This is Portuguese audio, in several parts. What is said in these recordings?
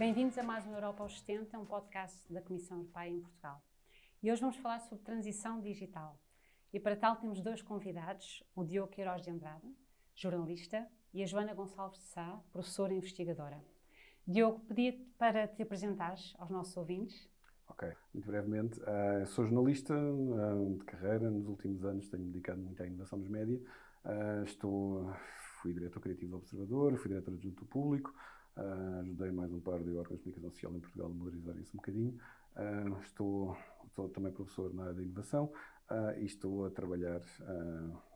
Bem-vindos a mais um Europa aos 70, um podcast da Comissão Europeia em Portugal. E hoje vamos falar sobre transição digital. E para tal temos dois convidados, o Diogo Queiroz de Andrade, jornalista, e a Joana Gonçalves de Sá, professora e investigadora. Diogo, pedia-te para te apresentares aos nossos ouvintes. Ok, muito brevemente. Sou jornalista de carreira. Nos últimos anos tenho-me dedicado muito à inovação dos média. Fui diretor criativo do Observador, fui diretor adjunto do Público, ajudei mais um par de órgãos de comunicação social em Portugal a modernizarem-se um bocadinho. Sou também professor na área da inovação e estou a trabalhar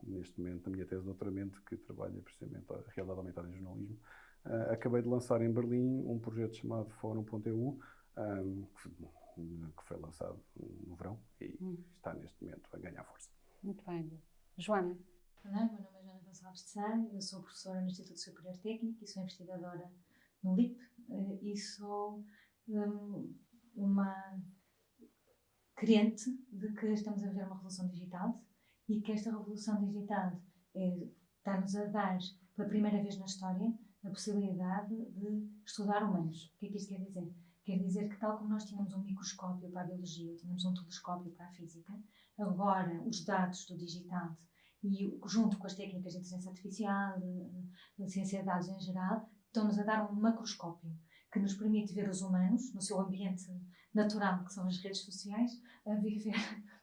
neste momento na minha tese de doutoramento, que trabalha precisamente a realidade aumentada em jornalismo. Acabei de lançar em Berlim um projeto chamado Fórum.eu, que foi lançado no verão e está neste momento a ganhar força. Muito bem. Joana? Olá, meu nome é Joana Gonçalves de Sá, eu sou professora no Instituto Superior Técnico e sou investigadora no LIP e sou uma crente de que estamos a viver uma revolução digital e que esta revolução digital está-nos a dar, pela primeira vez na história, a possibilidade de estudar humanos. O que é que isto quer dizer? Quer dizer que, tal como nós tínhamos um microscópio para a biologia, tínhamos um telescópio para a física, agora os dados do digital e, junto com as técnicas de inteligência artificial, de ciência de dados em geral, estão-nos a dar um macroscópio que nos permite ver os humanos no seu ambiente natural, que são as redes sociais, a viver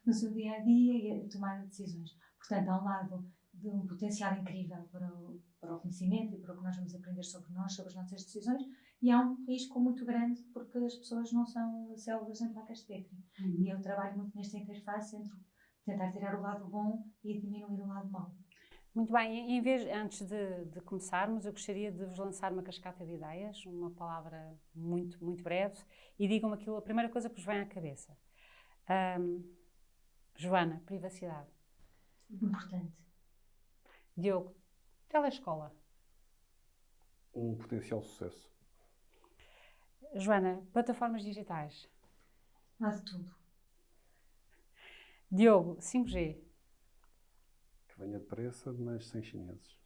no seu dia-a-dia e a tomar decisões. Portanto, há um lado de um potencial incrível para o conhecimento e para o que nós vamos aprender sobre nós, sobre as nossas decisões, e há um risco muito grande porque as pessoas não são células em placas de Petri. E eu trabalho muito nesta interface entre tentar tirar o lado bom e diminuir o lado mau. Muito bem, antes de começarmos, eu gostaria de vos lançar uma cascata de ideias, uma palavra muito, muito breve, e digam-me a primeira coisa que vos vem à cabeça. Joana, privacidade. Importante. Diogo, telescola. Um potencial sucesso. Joana, plataformas digitais. Há de tudo. Diogo, 5G. Que venha depressa, mas sem chineses.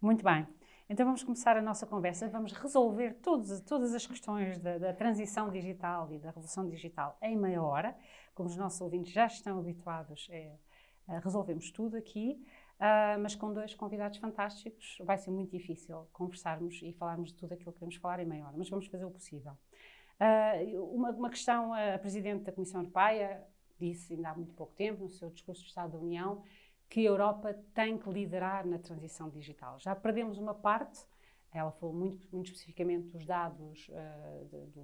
Muito bem. Então vamos começar a nossa conversa. Vamos resolver todas as questões da transição digital e da revolução digital em meia hora. Como os nossos ouvintes já estão habituados, resolvemos tudo aqui, mas com dois convidados fantásticos vai ser muito difícil conversarmos e falarmos de tudo aquilo que queremos falar em meia hora, mas vamos fazer o possível. Uma questão, a Presidente da Comissão Europeia disse ainda há muito pouco tempo, no seu discurso de Estado da União, que a Europa tem que liderar na transição digital. Já perdemos uma parte, ela falou muito especificamente dos dados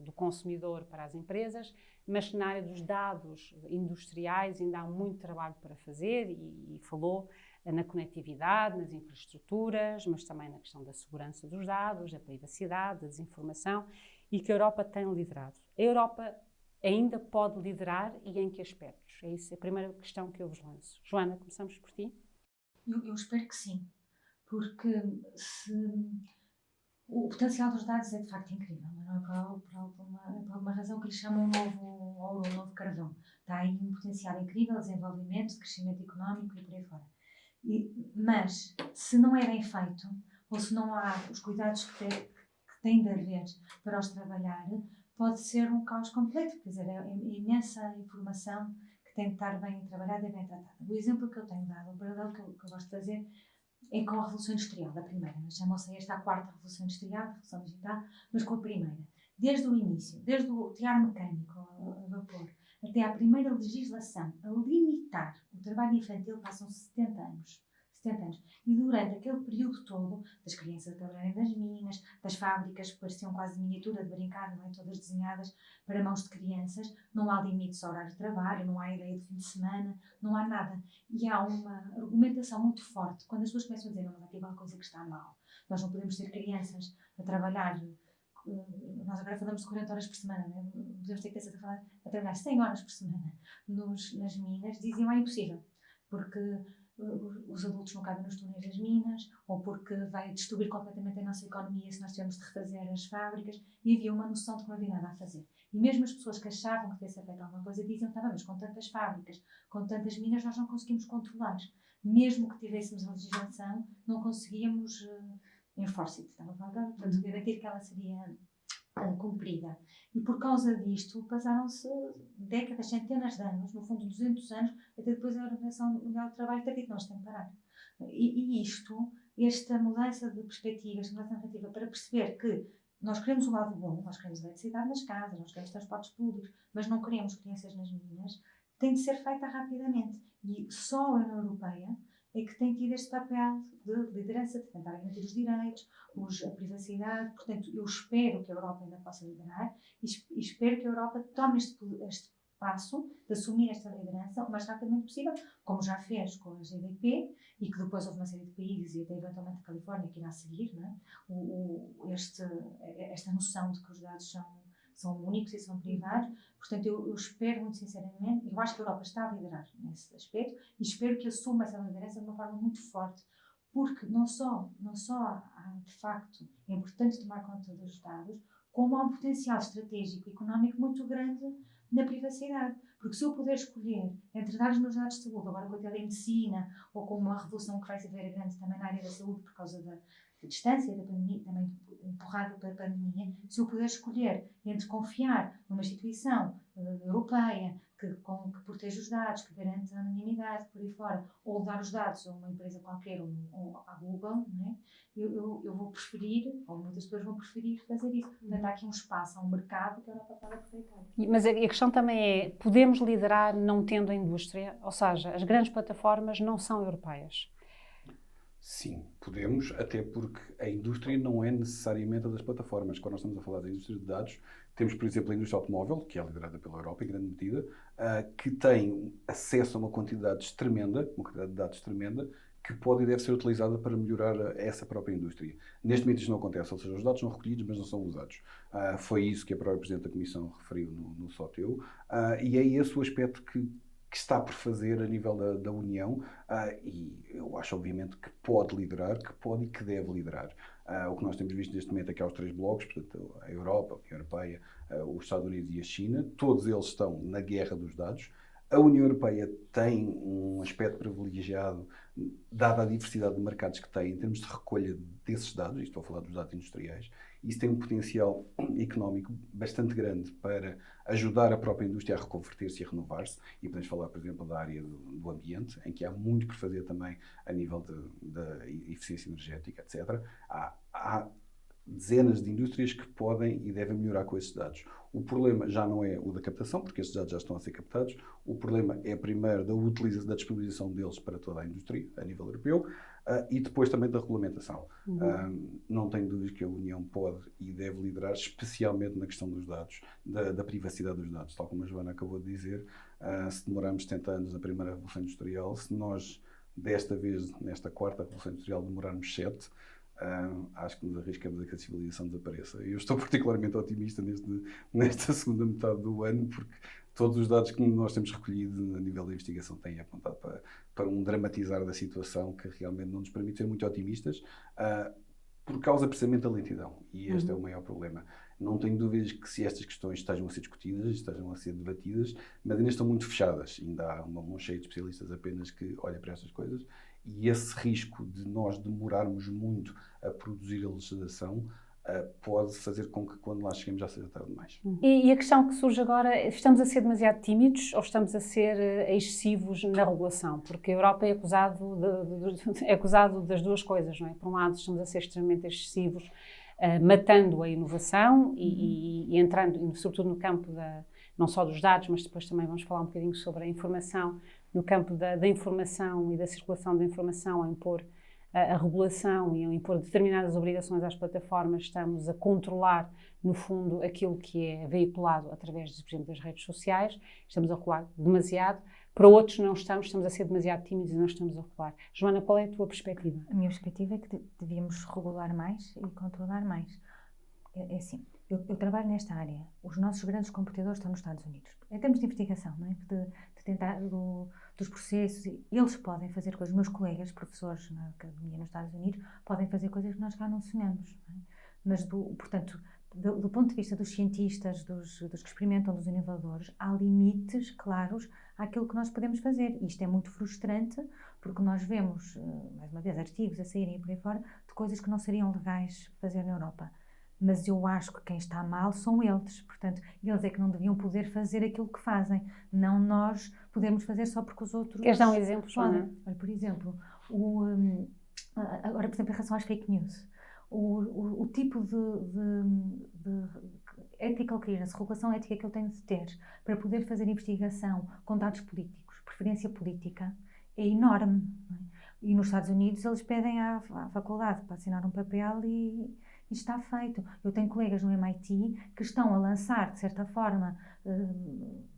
do consumidor para as empresas, mas na área dos dados industriais ainda há muito trabalho para fazer e falou na conectividade, nas infraestruturas, mas também na questão da segurança dos dados, da privacidade, da desinformação, e que a Europa tem liderado. A Europa ainda pode liderar e em que aspectos? É isso a primeira questão que eu vos lanço. Joana, começamos por ti. Eu espero que sim, porque o potencial dos dados é de facto incrível, não é? Por alguma razão que lhe chamam um novo ouro, um novo carvão. Está aí um potencial incrível, desenvolvimento, crescimento económico e por aí fora. Mas, se não é bem feito, ou se não há os cuidados que tem de haver para os trabalhar, pode ser um caos completo. Quer dizer, é imensa informação que tem de estar bem trabalhada e bem tratada. O exemplo que eu tenho dado, o paralelo que eu gosto de fazer, é com a Revolução Industrial, da primeira. Chamam-se esta a quarta Revolução Industrial, a Revolução Digital, mas com a primeira. Desde o início, desde o tear mecânico a vapor, até à primeira legislação a limitar o trabalho infantil, passam 70 anos. E durante aquele período todo, das crianças a trabalharem nas minas, das fábricas que pareciam quase de miniatura de brincar, não é? Todas desenhadas para mãos de crianças, não há limites ao horário de trabalho, não há ideia de fim de semana, não há nada. E há uma argumentação muito forte quando as pessoas começam a dizer: não, mas há aqui alguma coisa que está mal. Nós não podemos ter crianças a trabalhar. Nós agora falamos de 40 horas por semana, não é? Podemos ter crianças a trabalhar 100 horas por semana nas minas. Diziam: é impossível, porque os adultos não cabem nos túneis das minas, ou porque vai destruir completamente a nossa economia se nós tivermos de refazer as fábricas, e havia uma noção de que não havia nada a fazer. E mesmo as pessoas que achavam que devia ser feita alguma coisa diziam: tá bem, mas com tantas fábricas, com tantas minas, nós não conseguimos controlar. Mesmo que tivéssemos a legislação, não conseguíamos enforce it, portanto, garantir que ela seria cumprida. E por causa disto, passaram-se décadas, centenas de anos, no fundo 200 anos, até depois a Organização Mundial do Trabalho ter dito: nós temos que parar. E esta mudança de perspectiva, esta mudança narrativa, para perceber que nós queremos o lado bom, nós queremos eletricidade nas casas, nós queremos transportes públicos, mas não queremos crianças nas minas, tem de ser feita rapidamente. E só a União Europeia é que tem tido este papel de liderança, de tentar garantir os direitos, a privacidade. Portanto, eu espero que a Europa ainda possa liderar e espero que a Europa tome este passo de assumir esta liderança o mais rapidamente possível, como já fez com a GDP, e que depois houve uma série de países, e até eventualmente a Califórnia, que irá seguir, não é? Esta noção de que os dados são únicos e são privados. Portanto, eu espero muito sinceramente, eu acho que a Europa está a liderar nesse aspecto, e espero que assuma essa liderança de uma forma muito forte, porque não só de facto é importante tomar conta dos dados, como há um potencial estratégico e económico muito grande na privacidade. Porque se eu puder escolher entre dar os meus dados de saúde, agora com a telemedicina, ou com uma revolução que vai ser very grande também na área da saúde por causa da distância da pandemia, também empurrada pela pandemia, se eu puder escolher entre confiar numa instituição europeia que protege os dados, que garante a anonimidade, por aí fora, ou dar os dados a uma empresa qualquer, ou à Google, não é? Eu vou preferir, ou muitas pessoas vão preferir fazer isso. Portanto, há aqui um espaço, há um mercado que a Europa pode aproveitar. Mas a questão também é, podemos liderar não tendo a indústria? Ou seja, as grandes plataformas não são europeias. Sim, podemos, até porque a indústria não é necessariamente a das plataformas. Quando nós estamos a falar da indústria de dados, temos, por exemplo, a indústria automóvel, que é liderada pela Europa em grande medida, que tem acesso a uma quantidade de dados tremenda, que pode e deve ser utilizada para melhorar essa própria indústria. Neste momento isto não acontece, ou seja, os dados são recolhidos, mas não são usados. Foi isso que a própria Presidente da Comissão referiu no SOTEU, e é esse o aspecto que está por fazer a nível da União, e eu acho obviamente que pode liderar, que pode e que deve liderar. O que nós temos visto neste momento é que há os 3 blocos, portanto a Europa, a União Europeia, os Estados Unidos e a China, todos eles estão na guerra dos dados. A União Europeia tem um aspecto privilegiado, dada a diversidade de mercados que tem em termos de recolha desses dados, e estou a falar dos dados industriais. Isso tem um potencial económico bastante grande para ajudar a própria indústria a reconverter-se e a renovar-se. E podemos falar, por exemplo, da área do ambiente, em que há muito por fazer também a nível da eficiência energética, etc. Há dezenas de indústrias que podem e devem melhorar com esses dados. O problema já não é o da captação, porque esses dados já estão a ser captados. O problema é, primeiro, da disponibilização deles para toda a indústria, a nível europeu, e depois também da regulamentação. Não tenho dúvidas que a União pode e deve liderar, especialmente na questão dos dados, da privacidade dos dados. Tal como a Joana acabou de dizer, se demoramos 70 anos na primeira Revolução Industrial, se nós, desta vez, nesta quarta Revolução Industrial, demorarmos 7, acho que nos arriscamos a que a civilização desapareça. Eu estou particularmente otimista nesta segunda metade do ano, porque todos os dados que nós temos recolhido a nível da investigação têm apontado para um dramatizar da situação que realmente não nos permite ser muito otimistas, por causa precisamente da lentidão. E este é o maior problema. Não tenho dúvidas que se estas questões estejam a ser discutidas, estejam a ser debatidas, mas ainda estão muito fechadas. Ainda há uma mão cheia de especialistas apenas que olha para estas coisas. E esse risco de nós demorarmos muito a produzir a legislação pode fazer com que, quando lá cheguemos, já seja tarde demais. E a questão que surge agora, estamos a ser demasiado tímidos ou estamos a ser excessivos na regulação? Porque a Europa é acusado das duas coisas, não é? Por um lado, estamos a ser extremamente excessivos, matando a inovação e entrando, sobretudo no campo não só dos dados, mas depois também vamos falar um bocadinho sobre a informação, no campo da informação e da circulação da informação, a impor a regulação e a impor determinadas obrigações às plataformas. Estamos a controlar, no fundo, aquilo que é veiculado através, por exemplo, das redes sociais. Estamos a regular demasiado. Para outros não estamos a ser demasiado tímidos e não estamos a regular. Joana, qual é a tua perspectiva? A minha perspectiva é que devíamos regular mais e controlar mais. É assim, eu trabalho nesta área. Os nossos grandes competidores estão nos Estados Unidos. Em termos de investigação, não é? De tentar dos processos, eles podem fazer coisas. Meus colegas, professores na academia nos Estados Unidos, podem fazer coisas que nós cá não sonhamos. Não é? Mas, portanto, do ponto de vista dos cientistas, dos que experimentam, dos inovadores, há limites claros àquilo que nós podemos fazer. E isto é muito frustrante, porque nós vemos, mais uma vez, artigos a saírem por aí fora de coisas que não seriam legais fazer na Europa. Mas eu acho que quem está mal são eles. Portanto, eles é que não deviam poder fazer aquilo que fazem. Não nós podemos fazer só porque os outros... Queres dar um exemplo, Joana? Olha, por exemplo, agora, por exemplo, em relação às fake news, o tipo de ethical clearance, regulação ética que eu tenho de ter para poder fazer investigação com dados políticos, preferência política, é enorme. Não é? E nos Estados Unidos eles pedem à faculdade para assinar um papel e está feito. Eu tenho colegas no MIT que estão a lançar, de certa forma,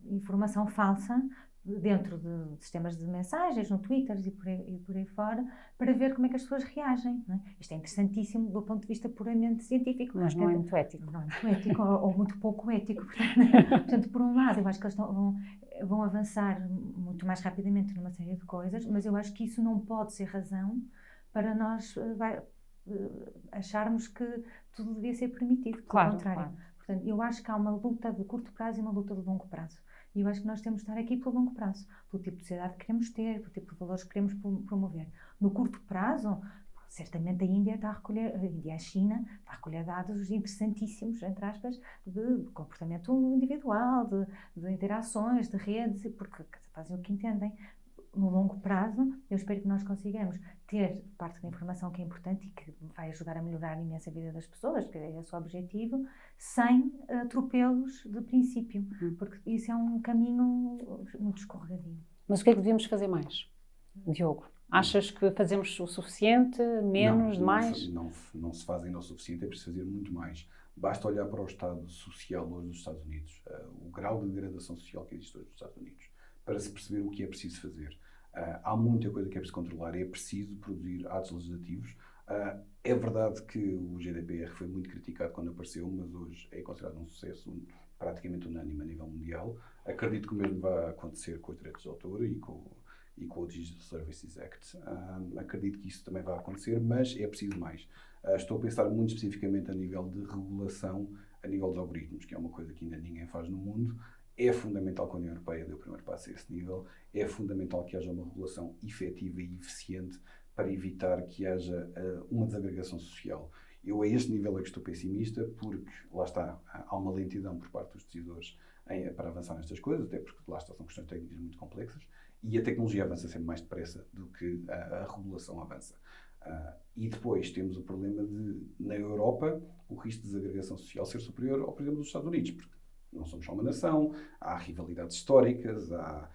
informação falsa dentro de sistemas de mensagens, no Twitter e por aí fora, para ver como é que as pessoas reagem. Não é? Isto é interessantíssimo do ponto de vista puramente científico. Mas não é muito ético. Não é muito ético, ou muito pouco ético. Portanto, por um lado, eu acho que eles vão avançar muito mais rapidamente numa série de coisas, mas eu acho que isso não pode ser razão para nós acharmos que tudo devia ser permitido. Pelo contrário. Claro. Portanto, eu acho que há uma luta de curto prazo e uma luta de longo prazo. E eu acho que nós temos de estar aqui pelo longo prazo, pelo tipo de sociedade que queremos ter, pelo tipo de valores que queremos promover. No curto prazo, certamente a Índia está a recolher, a China está a recolher dados interessantíssimos, entre aspas, de comportamento individual, de interações, de redes, porque fazem o que entendem. No longo prazo, eu espero que nós consigamos ter parte da informação que é importante e que vai ajudar a melhorar imensa a vida das pessoas, que é esse o objetivo, sem atropelos de princípio, porque isso é um caminho muito escorregadio. Mas o que é que devíamos fazer mais, Diogo? Achas que fazemos o suficiente, menos, demais? Não se faz ainda o suficiente, é preciso fazer muito mais. Basta olhar para o estado social hoje dos Estados Unidos, o grau de degradação social que existe hoje nos Estados Unidos, para se perceber o que é preciso fazer. Há muita coisa que é preciso controlar, é preciso produzir atos legislativos. É verdade que o GDPR foi muito criticado quando apareceu, mas hoje é considerado um sucesso praticamente unânime a nível mundial. Acredito que o mesmo vai acontecer com os direitos de autor e com o Digital Services Act. Acredito que isso também vai acontecer, mas é preciso mais. Estou a pensar muito especificamente a nível de regulação, a nível dos algoritmos, que é uma coisa que ainda ninguém faz no mundo. É fundamental que a União Europeia dê o primeiro passo a esse nível. É fundamental que haja uma regulação efetiva e eficiente para evitar que haja uma desagregação social. Eu a este nível é que estou pessimista, porque, lá está, há uma lentidão por parte dos decisores para avançar nestas coisas, até porque, lá está, são questões técnicas muito complexas, e a tecnologia avança sempre mais depressa do que a regulação avança. E depois temos o problema de, na Europa, o risco de desagregação social ser superior ao, por exemplo, dos Estados Unidos, porque não somos só uma nação, há rivalidades históricas, há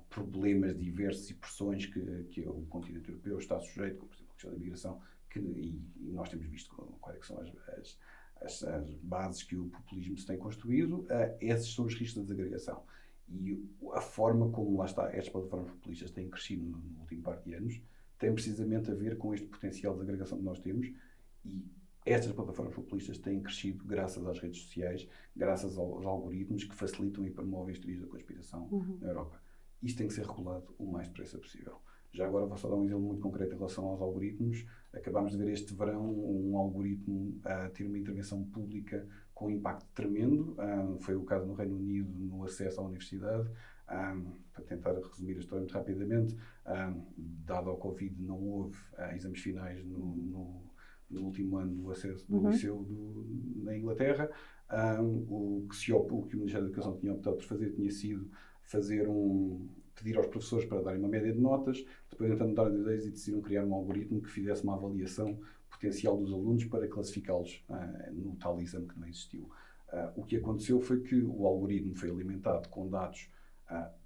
problemas diversos e pressões que o continente europeu está sujeito, como por exemplo a questão da imigração, e nós temos visto quais são as bases que o populismo se tem construído. Esses são os riscos da desagregação. E a forma como, lá está, estas plataformas populistas têm crescido no último par de anos tem precisamente a ver com este potencial de desagregação que nós temos, e estas plataformas populistas têm crescido graças às redes sociais, graças aos algoritmos que facilitam e promovem as teorias da conspiração na Europa. Isto tem que ser regulado o mais depressa possível. Já agora vou só dar um exemplo muito concreto em relação aos algoritmos. Acabámos de ver este verão um algoritmo a ter uma intervenção pública com um impacto tremendo. Foi o caso no Reino Unido, no acesso à universidade. Para tentar resumir a história muito rapidamente, dado ao Covid, não houve exames finais no último ano do acesso do liceu na Inglaterra. O que o Ministério da Educação tinha optado por fazer tinha sido pedir aos professores para darem uma média de notas, depois então mudaram de ideias e decidiram criar um algoritmo que fizesse uma avaliação potencial dos alunos para classificá-los no tal exame que não existiu. O que aconteceu foi que o algoritmo foi alimentado com dados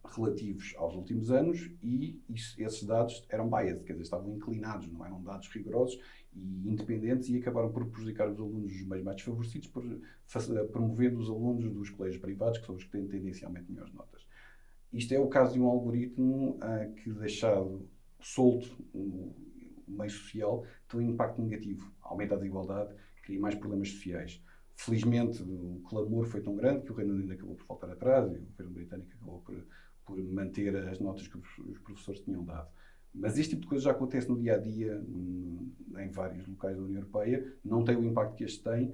relativos aos últimos anos e esses dados eram biased, quer dizer, estavam inclinados, não eram dados rigorosos e independentes, e acabaram por prejudicar os alunos dos meios mais desfavorecidos, promovendo os alunos dos colégios privados, que são os que têm tendencialmente melhores notas. Isto é o caso de um algoritmo que, deixado solto no meio social, tem um impacto negativo, aumenta a desigualdade, cria mais problemas sociais. Felizmente, o clamor foi tão grande que o Reino Unido acabou por voltar atrás e o governo britânico acabou por manter as notas que os professores tinham dado. Mas este tipo de coisa já acontece no dia-a-dia em vários locais da União Europeia. Não tem o impacto que este tem,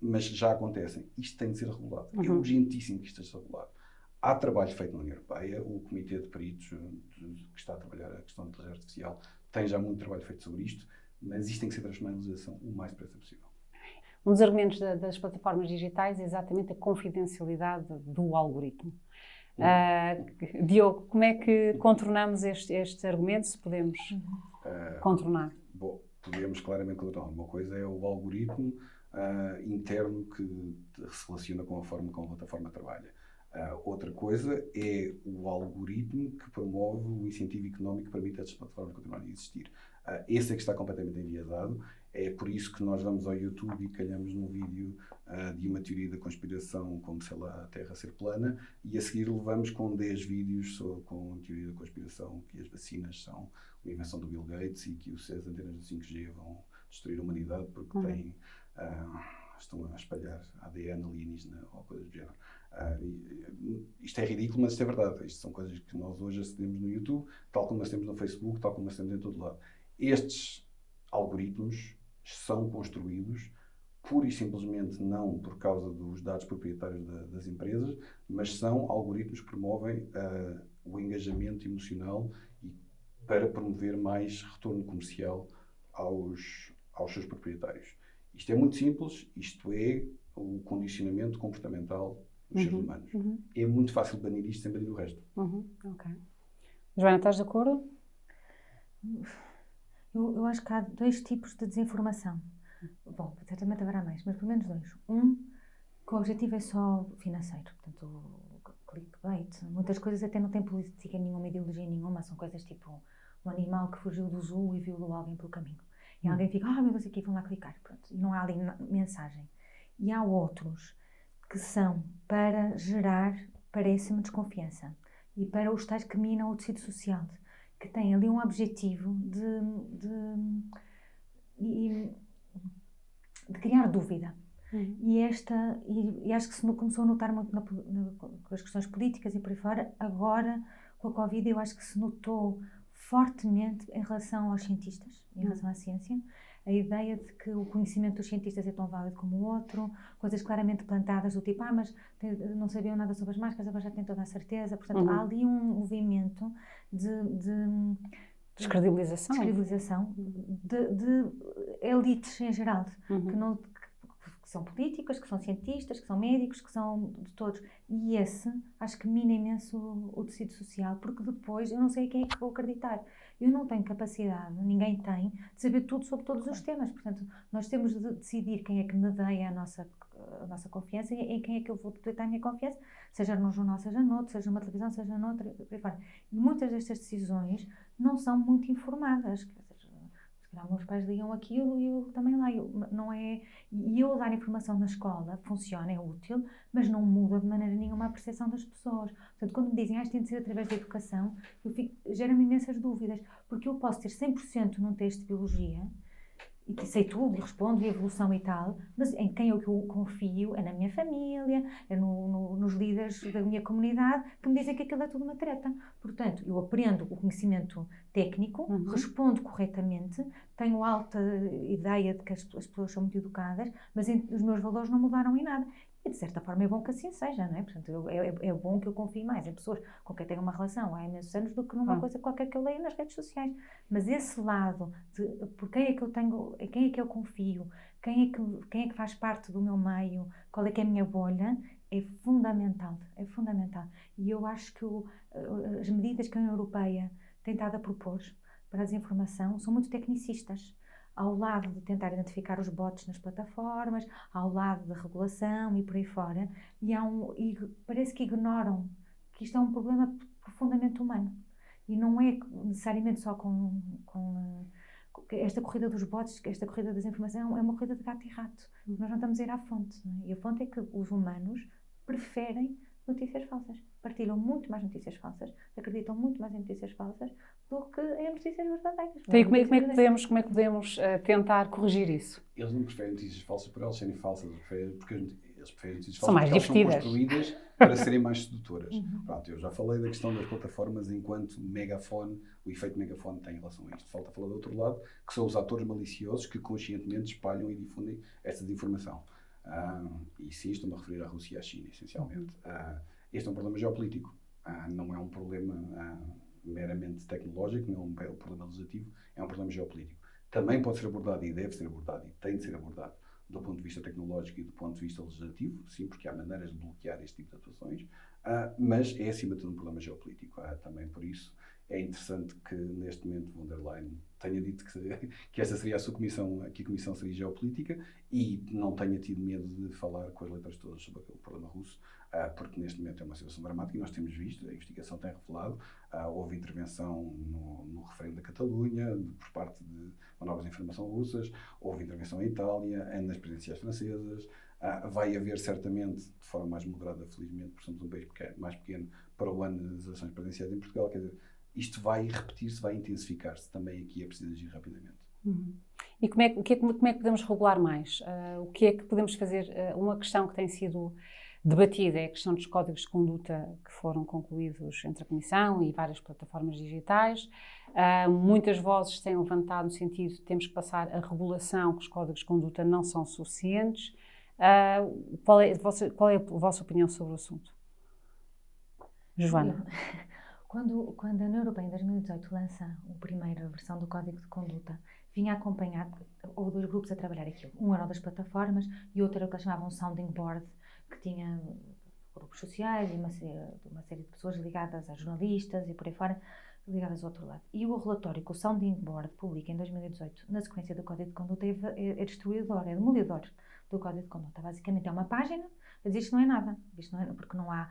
mas já acontecem. Isto tem de ser regulado. É urgentíssimo que isto seja regulado. Há trabalho feito na União Europeia. O Comitê de Peritos que está a trabalhar a questão da inteligência artificial tem já muito trabalho feito sobre isto, mas isto tem que ser transformado em legislação o mais depressa possível. Um dos argumentos das plataformas digitais é exatamente a confidencialidade do algoritmo. Diogo, como é que contornamos este argumento, se podemos contornar? Bom, podemos claramente contornar. Uma coisa é o algoritmo interno que se relaciona com a forma como a plataforma trabalha. Outra coisa é o algoritmo que promove o incentivo económico que permite estas plataformas continuarem a existir. Esse é que está completamente enviesado. É por isso que nós vamos ao YouTube e calhamos num vídeo de uma teoria da conspiração, como se a Terra ser plana, e a seguir levamos com 10 vídeos com a teoria da conspiração que as vacinas são uma invenção do Bill Gates e que as antenas do 5G vão destruir a humanidade porque estão a espalhar ADN alienígena ou coisas do género. Isto é ridículo, mas isto é verdade. Isto são coisas que nós hoje acedemos no YouTube, tal como nós temos no Facebook, tal como nós temos em todo lado. Estes algoritmos são construídos pura e simplesmente não por causa dos dados proprietários das empresas, mas são algoritmos que promovem o engajamento emocional e para promover mais retorno comercial aos seus proprietários. Isto é muito simples, isto é o condicionamento comportamental dos seres humanos. É muito fácil banir isto sem banir o resto. Ok. Joana, estás de acordo? Eu acho que há 2 tipos de desinformação. Bom, certamente haverá mais, mas pelo menos 2. Um, que o objetivo é só financeiro. Portanto, o clickbait. Muitas coisas até não têm política nenhuma, ideologia nenhuma. São coisas tipo um animal que fugiu do zoo e violou alguém pelo caminho. E alguém fica, meu Deus, aqui vão lá clicar. Pronto. E não há ali mensagem. E há outros que são para gerar, parece-me, desconfiança. E para os tais que minam o tecido social. Que têm ali um objetivo de criar dúvida. E acho que se começou a notar muito com as questões políticas e por aí fora, agora com a Covid eu acho que se notou fortemente em relação aos cientistas, em relação à ciência, a ideia de que o conhecimento dos cientistas é tão válido como o outro, coisas claramente plantadas do tipo, mas não sabiam nada sobre as máscaras, agora já têm toda a certeza. Portanto, há ali um movimento de descredibilização de elites em geral, que são políticos, que são cientistas, que são médicos, que são de todos. E esse, acho que mina imenso o tecido social, porque depois eu não sei a quem é que vou acreditar. Eu não tenho capacidade, ninguém tem, de saber tudo sobre todos os temas. Portanto, nós temos de decidir quem é que medeia a nossa confiança e em quem é que eu vou depositar a minha confiança, seja num jornal, seja noutro, seja numa televisão, seja noutra. E muitas destas decisões não são muito informadas. Meus pais ligam aquilo e eu também leio. E eu dar informação na escola funciona, é útil, mas não muda de maneira nenhuma a percepção das pessoas. Portanto, quando me dizem, isto tem de ser através da educação, gera-me imensas dúvidas, porque eu posso ter 100% num texto de biologia, e sei tudo, e respondo, e evolução e tal, mas em quem eu confio é na minha família, é nos líderes da minha comunidade, que me dizem que aquilo é tudo uma treta. Portanto, eu aprendo o conhecimento técnico, respondo corretamente, tenho alta ideia de que as pessoas são muito educadas, mas os meus valores não mudaram em nada. E, de certa forma, é bom que assim seja, não é? Portanto, é bom que eu confie mais em pessoas com quem tenho uma relação há imensos anos do que numa coisa qualquer que eu leio nas redes sociais. Mas esse lado de por quem é que eu tenho, quem é que eu confio, quem é que faz parte do meu meio, qual é que é a minha bolha, é fundamental, é fundamental. E eu acho que as medidas que a União Europeia tem estado a propor para a desinformação são muito tecnicistas. Ao lado de tentar identificar os bots nas plataformas, ao lado da regulação e por aí fora, e parece que ignoram que isto é um problema profundamente humano. E não é necessariamente só com esta corrida dos bots, esta corrida da desinformação é uma corrida de gato e rato. Nós não estamos a ir à fonte. Não é? E a fonte é que os humanos preferem notícias falsas. Partilham muito mais notícias falsas, acreditam muito mais em notícias falsas do que em notícias verdadeiras. Então, como é que podemos tentar corrigir isso? Eles não preferem notícias falsas por elas serem falsas, porque eles preferem notícias são mais falsas porque divertidas. Elas são construídas para serem mais sedutoras. Pronto, eu já falei da questão das plataformas enquanto megafone, o efeito megafone tem em relação a isto. Falta falar do outro lado, que são os atores maliciosos que conscientemente espalham e difundem esta desinformação. E sim, estou-me a referir à Rússia e à China, essencialmente. Este é um problema geopolítico, não é um problema meramente tecnológico, não é um problema legislativo, é um problema geopolítico. Também pode ser abordado e deve ser abordado e tem de ser abordado do ponto de vista tecnológico e do ponto de vista legislativo, sim, porque há maneiras de bloquear este tipo de atuações, mas é acima de tudo um problema geopolítico. Também por isso é interessante que neste momento von der Leyen tenha dito que esta seria a sua comissão, que a comissão seria geopolítica, e não tenha tido medo de falar com as letras todas sobre o problema russo, porque neste momento é uma situação dramática e nós temos visto, a investigação tem revelado, houve intervenção no referendo da Catalunha por parte de manobras de informação russas, houve intervenção em Itália, nas presidenciais francesas, vai haver certamente, de forma mais moderada, felizmente, porque somos um país mais pequeno, para o ano das eleições presidenciais em Portugal, quer dizer, isto vai repetir-se, vai intensificar-se, também aqui é preciso agir rapidamente. E como é que podemos regular mais? O que é que podemos fazer? Uma questão que tem sido debatida é a questão dos códigos de conduta que foram concluídos entre a Comissão e várias plataformas digitais. Muitas vozes têm levantado no sentido de temos que passar a regulação, que os códigos de conduta não são suficientes. Qual é a vossa opinião sobre o assunto? Joana? Quando a União Europeia em 2018 lança a primeira versão do Código de Conduta, vinha acompanhado, houve 2 grupos a trabalhar aquilo. Um era o das plataformas e outro era o que eles chamavam Sounding Board, que tinha grupos sociais e uma série de pessoas ligadas a jornalistas e por aí fora, ligadas ao outro lado. E o relatório que o Sounding Board publica em 2018, na sequência do Código de Conduta, é destruidor, é demolidor do Código de Conduta. Basicamente é uma página a dizer isto não é nada, porque não há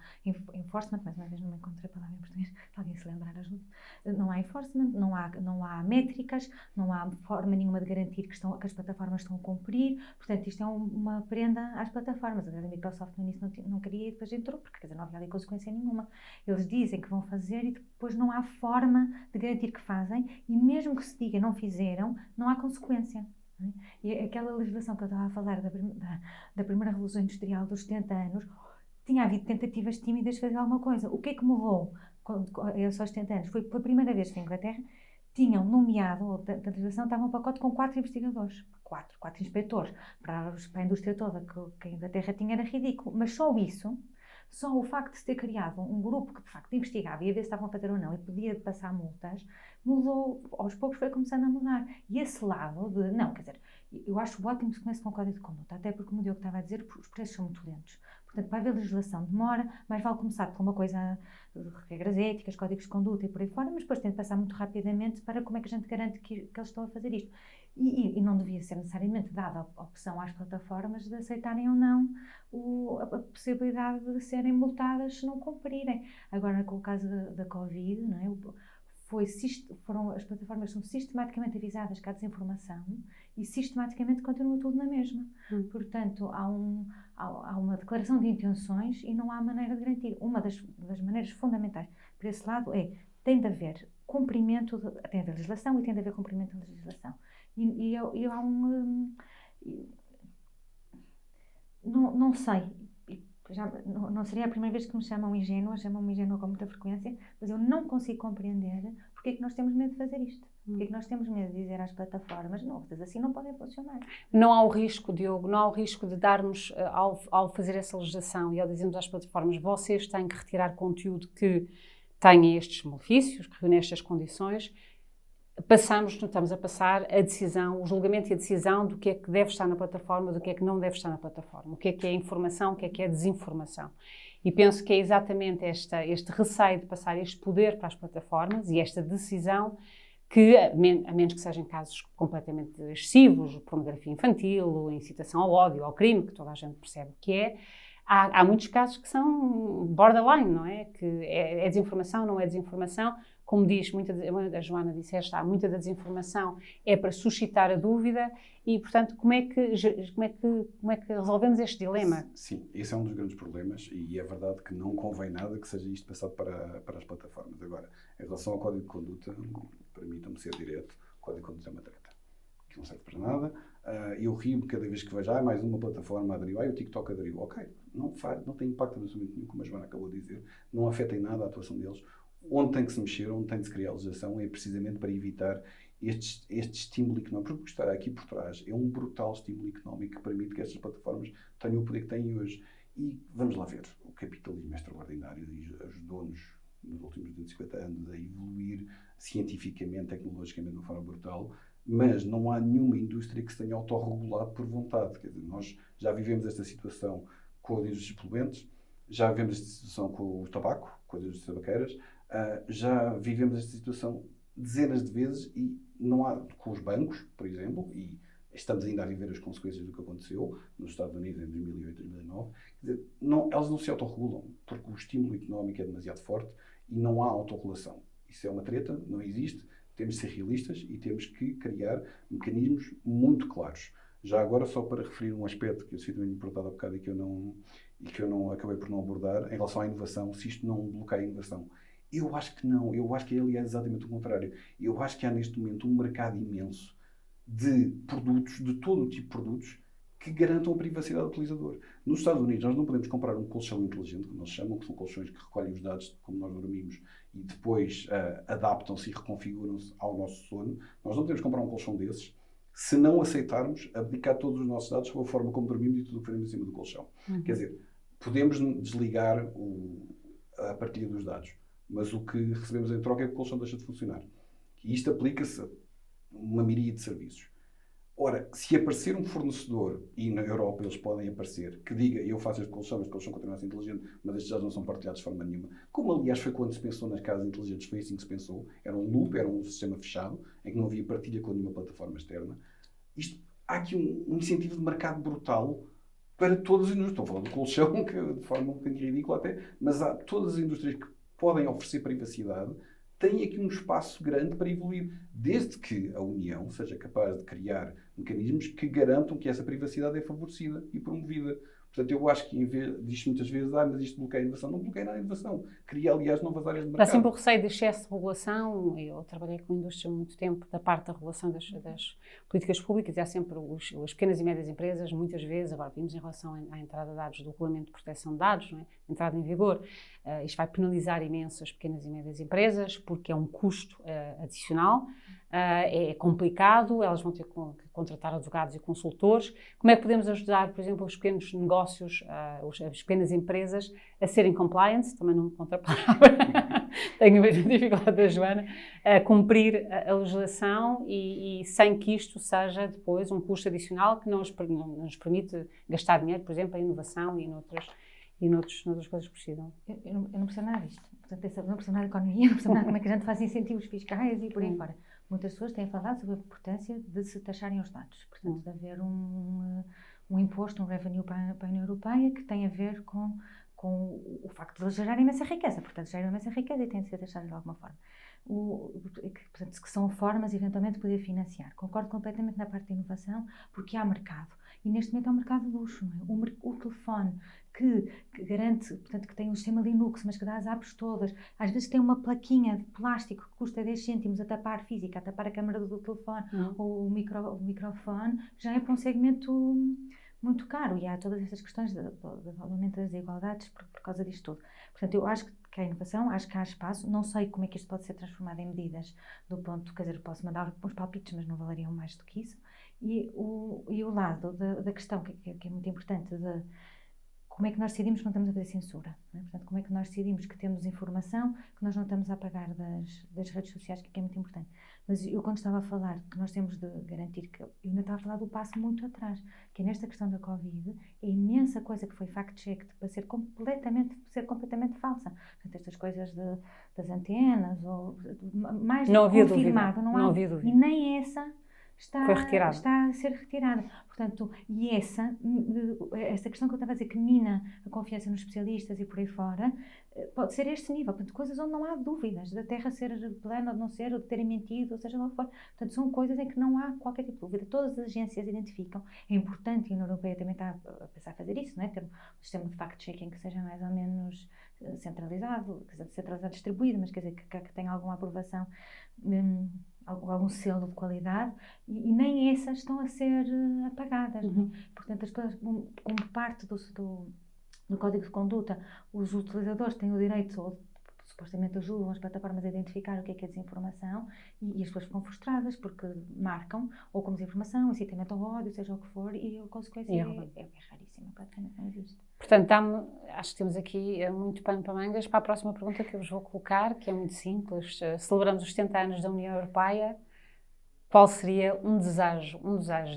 enforcement, mais uma vez não me encontrei a palavra em português, se alguém se lembrar ajuda. Não há enforcement, não há métricas, não há forma nenhuma de garantir que as plataformas estão a cumprir, portanto isto é uma prenda às plataformas. Aliás, a Microsoft no início não queria e depois entrou, porque quer dizer, não havia ali consequência nenhuma. Eles dizem que vão fazer e depois não há forma de garantir que fazem, e mesmo que se diga não fizeram, não há consequência. E aquela legislação que eu estava a falar da primeira revolução industrial dos 70 anos, tinha havido tentativas tímidas de fazer alguma coisa. O que é que mudou aos 70 anos? Foi pela primeira vez que a Inglaterra tinham nomeado, da legislação, estava um pacote com 4 investigadores, 4 inspectores, para a indústria toda que a Inglaterra tinha, era ridículo. Mas só o facto de se ter criado um grupo que de facto investigava e a ver se estavam a fazer ou não e podia passar multas, mudou, aos poucos foi começando a mudar. E esse lado de, não, quer dizer, eu acho ótimo que se comece com o Código de Conduta, até porque, como o Diogo estava a dizer, os preços são muito lentos. Portanto, para haver legislação demora, mas vale começar por uma coisa, regras éticas, códigos de conduta e por aí fora, mas depois tem de passar muito rapidamente para como é que a gente garante que eles estão a fazer isto. E não devia ser necessariamente dada a opção às plataformas de aceitarem ou não a possibilidade de serem multadas se não cumprirem. Agora, com o caso da Covid, não é? As plataformas são sistematicamente avisadas que há desinformação e sistematicamente continua tudo na mesma. Portanto, há uma declaração de intenções e não há maneira de garantir. Uma das maneiras fundamentais para esse lado tem de haver cumprimento, tem de haver legislação e tem de haver cumprimento da legislação. E há não sei, não seria a primeira vez que me chamam-me ingênua com muita frequência, mas eu não consigo compreender porque é que nós temos medo de fazer isto. Porque é que nós temos medo de dizer às plataformas, não, vocês assim não podem funcionar. Não há o risco, Diogo, não há o risco de darmos, ao fazer essa legislação e ao dizermos às plataformas, vocês têm que retirar conteúdo que tenha estes malefícios, que reúne estas condições, estamos a passar a decisão, o julgamento e a decisão do que é que deve estar na plataforma, do que é que não deve estar na plataforma, o que é informação, o que é desinformação. E penso que é exatamente este receio de passar este poder para as plataformas e esta decisão que, a menos que sejam casos completamente excessivos, pornografia infantil, incitação ao ódio, ao crime, que toda a gente percebe o que é, há muitos casos que são borderline, não é? Que é desinformação, não é desinformação. Como diz, a Joana disseste, há muita da desinformação é para suscitar a dúvida e, portanto, como é que resolvemos este dilema? Sim, esse é um dos grandes problemas e é verdade que não convém nada que seja isto passado para as plataformas. Agora, em relação ao Código de Conduta, permitam-me ser direto, o Código de Conduta é uma treta, que não serve para nada. Eu rio cada vez que vejo, mais uma plataforma aderiu, o TikTok aderiu. Ok, não tem impacto absolutamente nenhum, como a Joana acabou de dizer, não afeta em nada a atuação deles. Onde tem que se mexer, onde tem de se criar a legislação é precisamente para evitar este estímulo económico, porque o que está aqui por trás é um brutal estímulo económico que permite que estas plataformas tenham o poder que têm hoje. E vamos lá ver, o capitalismo é extraordinário e ajudou-nos nos últimos 250 anos a evoluir cientificamente, tecnologicamente de uma forma brutal. mas não há nenhuma indústria que se tenha autorregulado por vontade. Quer dizer, nós já vivemos esta situação com a indústria dos poluentes, já vivemos esta situação com o tabaco, com as indústrias tabaqueiras, já vivemos esta situação dezenas de vezes e não há com os bancos, por exemplo, e estamos ainda a viver as consequências do que aconteceu nos Estados Unidos em 2008, 2009. Quer dizer, elas não se autorregulam, porque o estímulo económico é demasiado forte e não há autorregulação. Isso é uma treta, não existe. Temos de ser realistas e temos que criar mecanismos muito claros. Já agora, só para referir um aspecto que eu tinha importado há bocado e que eu não acabei por não abordar, em relação à inovação, se isto não bloqueia a inovação. Eu acho que não. Eu acho que, aliás, é exatamente o contrário. Eu acho que há neste momento um mercado imenso de produtos, de todo o tipo de produtos, que garantam a privacidade do utilizador. Nos Estados Unidos, nós não podemos comprar um colchão inteligente, como eles chamam, que são colchões que recolhem os dados de como nós dormimos e depois adaptam-se e reconfiguram-se ao nosso sono. Nós não podemos comprar um colchão desses se não aceitarmos abdicar todos os nossos dados sobre a forma como dormimos e tudo o que fazemos em cima do colchão. Quer dizer, podemos desligar a partilha dos dados, mas o que recebemos em troca é que o colchão deixa de funcionar. E isto aplica-se a uma miríade de serviços. Ora, se aparecer um fornecedor, e na Europa eles podem aparecer, que diga, eu faço este colchão continua a ser inteligente, mas estes dados não são partilhados de forma nenhuma. Como, aliás, foi quando se pensou nas casas inteligentes, foi assim que se pensou. Era um loop, era um sistema fechado, em que não havia partilha com nenhuma plataforma externa. Há aqui um incentivo de mercado brutal para todas as indústrias. Estou a falar do colchão, que de forma um bocadinho ridícula até, mas há todas as indústrias que podem oferecer privacidade, tem aqui um espaço grande para evoluir, desde que a União seja capaz de criar mecanismos que garantam que essa privacidade é favorecida e promovida. Portanto, eu acho que diz muitas vezes, mas isto bloqueia a inovação. Não bloqueia nada a inovação. Cria, aliás, novas áreas de mercado. Há sempre o receio de excesso de regulação. Eu trabalhei com a indústria há muito tempo, da parte da regulação das políticas públicas, e há sempre as pequenas e médias empresas, muitas vezes, agora vimos em relação à entrada de dados do Regulamento de Proteção de Dados, não é? Entrada em vigor, isto vai penalizar imenso as pequenas e médias empresas, porque é um custo adicional, é complicado, elas vão ter que contratar advogados e consultores. Como é que podemos ajudar, por exemplo, os pequenos negócios, as pequenas empresas, a serem compliant, também não me conta a palavra, tenho a dificuldade da Joana, a cumprir a legislação e sem que isto seja depois um custo adicional que não nos permite gastar dinheiro, por exemplo, em inovação e noutras coisas que precisam. Eu não percebo nada disto. Portanto, não percebo nada de economia, não percebo nada como é que a gente faz incentivos fiscais e por aí fora. Muitas pessoas têm falado sobre a importância de se taxarem os dados. Portanto, de haver um imposto, um revenue para a União Europeia que tem a ver com o facto de eles gerarem imensa riqueza. Portanto, geram imensa riqueza e têm de ser taxados de alguma forma. Portanto, que são formas, eventualmente, de poder financiar. Concordo completamente na parte da inovação, porque há mercado. E neste momento há um mercado de luxo. Não é? O telefone que garante, portanto, que tem um sistema Linux, mas que dá as apps todas. Às vezes tem uma plaquinha de plástico que custa 10 cêntimos a tapar física, a tapar a câmara do telefone ou o microfone, já é para um segmento muito caro. E há todas essas questões de aumento das desigualdades por causa disto tudo. Portanto, eu acho que há inovação, acho que há espaço. Não sei como é que isto pode ser transformado em medidas do ponto, quer dizer, posso mandar uns palpites, mas não valeriam mais do que isso. E o lado da questão, que é muito importante, de como é que nós decidimos que não estamos a fazer censura? Não é? Portanto, como é que nós decidimos que temos informação que nós não estamos a apagar das redes sociais, que é muito importante. Mas eu, quando estava a falar que nós temos de garantir que... Eu ainda estava a falar do passo muito atrás, que é nesta questão da Covid, é imensa coisa que foi fact-checked para ser completamente falsa. Portanto, estas coisas das antenas, ou mais não havia confirmado, dúvida. Não havia dúvida. E nem essa... Está a ser retirada. Portanto, e essa questão que eu estava a dizer, que mina a confiança nos especialistas e por aí fora, pode ser este nível. Portanto, coisas onde não há dúvidas, da Terra ser plana ou de não ser, ou de terem mentido, ou seja lá o que for. Portanto, são coisas em que não há qualquer tipo de dúvida. Todas as agências identificam. É importante, e a União Europeia também está a pensar em fazer isso, não é? Ter um sistema de fact-checking que seja mais ou menos centralizado, quer dizer, centralizado distribuído, mas quer dizer, que tenha alguma aprovação, algum selo de qualidade, e nem essas estão a ser apagadas. Não é? Portanto, as coisas, como parte do Código de Conduta, os utilizadores têm o direito, ou supostamente ajudam as plataformas a identificar o que é desinformação, e as pessoas ficam frustradas porque marcam, ou como desinformação, incitamento ao ódio, seja o que for, e a consequência é raríssima, praticamente não existe. Portanto, acho que temos aqui muito pano para mangas para a próxima pergunta que eu vos vou colocar, que é muito simples. Celebramos os 70 anos da União Europeia. qual seria um desejo,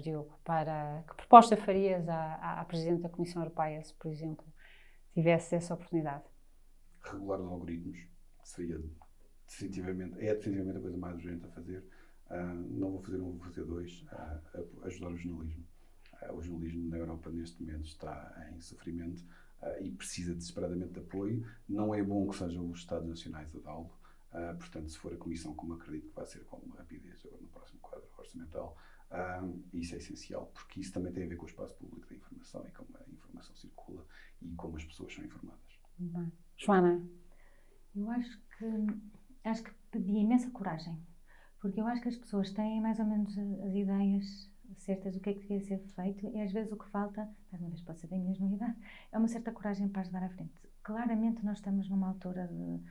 Diogo, que proposta farias à Presidente da Comissão Europeia, se, por exemplo, tivesse essa oportunidade? Regular os algoritmos seria definitivamente a coisa mais urgente a fazer. Não vou fazer um, vou fazer dois. Ajudar o jornalismo. O jornalismo na Europa neste momento está em sofrimento e precisa desesperadamente de apoio. Não é bom que sejam os Estados Nacionais a dá-lo. Portanto, se for a Comissão, como acredito que vai ser com rapidez no próximo quadro orçamental, isso é essencial, porque isso também tem a ver com o espaço público da informação e como a informação circula e como as pessoas são informadas. Bem. Joana? Eu acho que pedi imensa coragem, porque eu acho que as pessoas têm mais ou menos as ideias certas do que é que devia ser feito e às vezes o que falta, mais uma vez pode ser da minha ingenuidade, é uma certa coragem para ajudar à frente. Claramente nós estamos numa altura de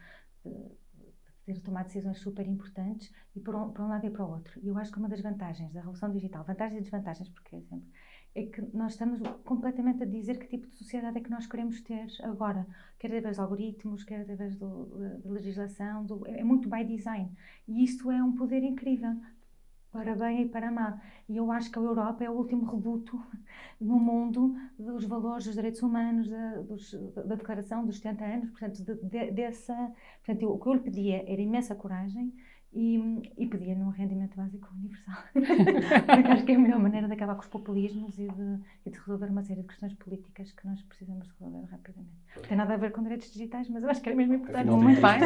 ter de tomar decisões super importantes e para um lado e para o outro. E eu acho que uma das vantagens da revolução digital, vantagens e desvantagens, porque é que nós estamos completamente a dizer que tipo de sociedade é que nós queremos ter agora, quer através de algoritmos, quer através da legislação, é muito by design. E isto é um poder incrível, para bem e para mal. E eu acho que a Europa é o último reduto no mundo dos valores dos direitos humanos, da Declaração dos 70 anos, portanto, portanto o que eu lhe pedia era imensa coragem e pedia num rendimento básico universal. Porque acho que é a melhor maneira de acabar com os populismos e de resolver uma série de questões políticas que nós precisamos resolver rapidamente. Não tem nada a ver com direitos digitais, mas eu acho que era mesmo importante. Muito bem.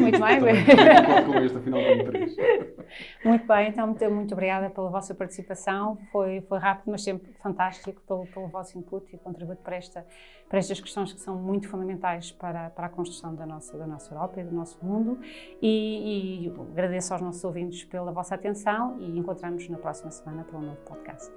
Muito bem, então muito obrigada pela vossa participação. Foi rápido, mas sempre fantástico pelo vosso input e contributo para estas questões que são muito fundamentais para a construção da nossa Europa e do nosso mundo. E agradeço aos nossos ouvintes pela vossa atenção e encontramos-nos na próxima semana para um novo podcast.